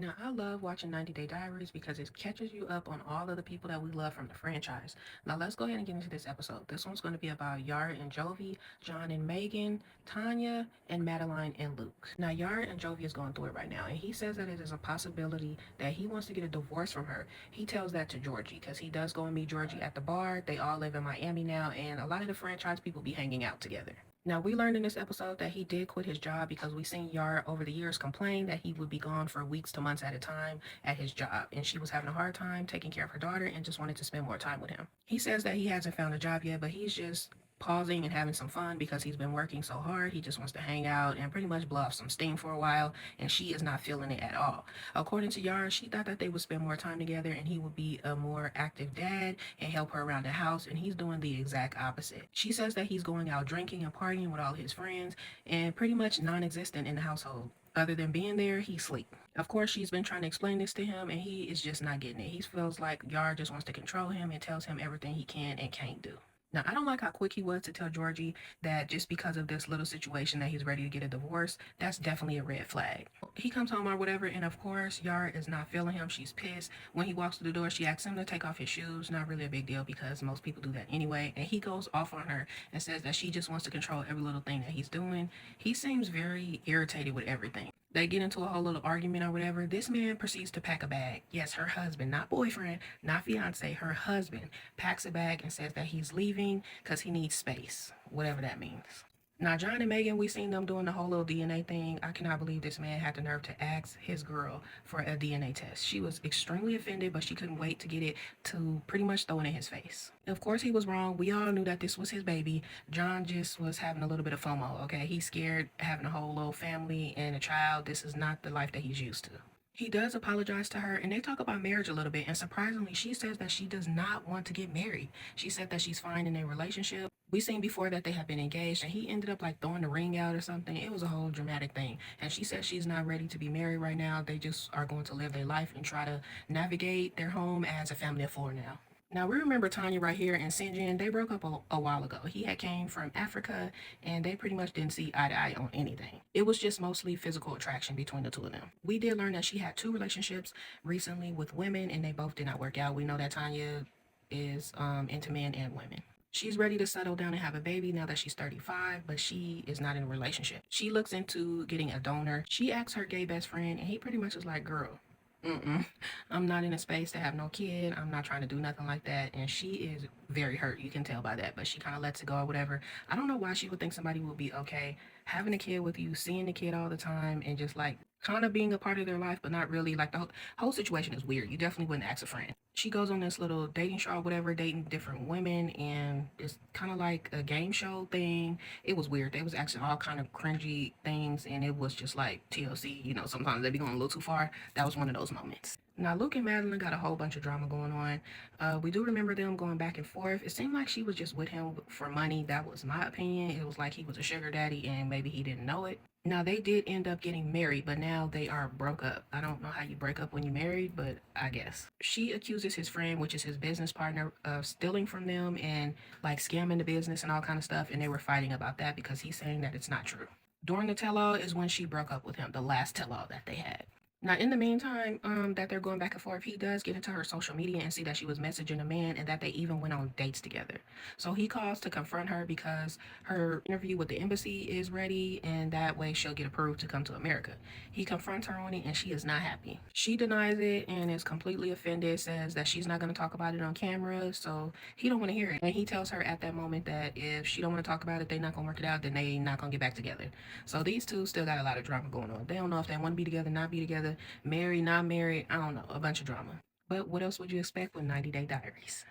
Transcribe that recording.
Now, I love watching 90 Day Diaries because it catches you up on all of the people that we love from the franchise. Now, let's go ahead and get into this episode. This one's going to be about Yara and Jovi, John and Megan, Tanya, and Madeline and Luke. Now, Yara and Jovi is going through it right now, and he says that it is a possibility that he wants to get a divorce from her. He tells that to Georgie because he does go and meet Georgie at the bar. They all live in Miami now, and a lot of the franchise people be hanging out together. Now, we learned in this episode that he did quit his job because we seen Yara over the years complain that he would be gone for weeks to months at a time at his job, and she was having a hard time taking care of her daughter and just wanted to spend more time with him. He says that he hasn't found a job yet, but he's just pausing and having some fun because he's been working so hard. He just wants to hang out and pretty much blow off some steam for a while, and she is not feeling it at all. According to Yara, she thought that they would spend more time together and he would be a more active dad and help her around the house, and he's doing the exact opposite. She says that he's going out drinking and partying with all his friends and pretty much non-existent in the household. Other than being there, he's asleep. Of course, she's been trying to explain this to him, and he is just not getting it. He feels like Yara just wants to control him and tells him everything he can and can't do. Now, I don't like how quick he was to tell Georgie that just because of this little situation that he's ready to get a divorce. That's definitely a red flag. He comes home or whatever, and of course, Yara is not feeling him. She's pissed. When he walks through the door, she asks him to take off his shoes. Not really a big deal because most people do that anyway. And he goes off on her and says that she just wants to control every little thing that he's doing. He seems very irritated with everything. They get into a whole little argument or whatever. This man proceeds to pack a bag. Yes, her husband, not boyfriend, not fiance, her husband packs a bag and says that he's leaving because he needs space, whatever that means. Now, John and Megan, we seen them doing the whole little DNA thing. I cannot believe this man had the nerve to ask his girl for a DNA test. She was extremely offended, but she couldn't wait to get it to pretty much throw it in his face. Of course, he was wrong. We all knew that this was his baby. John just was having a little bit of FOMO, okay? He's scared having a whole little family and a child. This is not the life that he's used to. He does apologize to her, and they talk about marriage a little bit. And surprisingly, she says that she does not want to get married. She said that she's fine in a relationship. We seen before that they have been engaged, and he ended up like throwing the ring out or something. It was a whole dramatic thing. And she says she's not ready to be married right now. They just are going to live their life and try to navigate their home as a family of four now. Now we remember Tanya right here and Sinjin. They broke up a while ago. He had came from Africa, and they pretty much didn't see eye to eye on anything. It was just mostly physical attraction between the two of them. We did learn that she had two relationships recently with women, and they both did not work out. We know that Tanya is into men and women. She's ready to settle down and have a baby now that she's 35, but she is not in a relationship. She looks into getting a donor. She asks her gay best friend, and he pretty much is like, girl, I'm not in a space to have no kid. I'm not trying to do nothing like that. And she is very hurt. You can tell by that. But she kind of lets it go or whatever. I don't know why she would think somebody will be okay having a kid with you, seeing the kid all the time, and just like kind of being a part of their life, but not really. Like the whole situation is weird. You definitely wouldn't ask a friend. She goes on this little dating show or whatever, dating different women, and it's kind of like a game show thing. It was weird. They was actually all kind of cringy things, and it was just like TLC. You know, sometimes they be going a little too far. That was one of those moments. Now, Luke and Madeline got a whole bunch of drama going on. We do remember them going back and forth. It seemed like she was just with him for money. That was my opinion. It was like he was a sugar daddy and maybe he didn't know it. Now, they did end up getting married, but now they are broke up. I don't know how you break up when you're married, but I guess. She accuses his friend, which is his business partner, of stealing from them and like scamming the business and all kind of stuff. And they were fighting about that because he's saying that it's not true. During the tell-all is when she broke up with him, the last tell-all that they had. Now, in the meantime, that they're going back and forth, he does get into her social media and see that she was messaging a man and that they even went on dates together. So he calls to confront her because her interview with the embassy is ready and that way she'll get approved to come to America. He confronts her on it and she is not happy. She denies it and is completely offended, says that she's not going to talk about it on camera, so he don't want to hear it. And he tells her at that moment that if she don't want to talk about it, they're not going to work it out, then they not going to get back together. So these two still got a lot of drama going on. They don't know if they want to be together, not be together, married, not married, I don't know, a bunch of drama. But what else would you expect with 90 Day Diaries?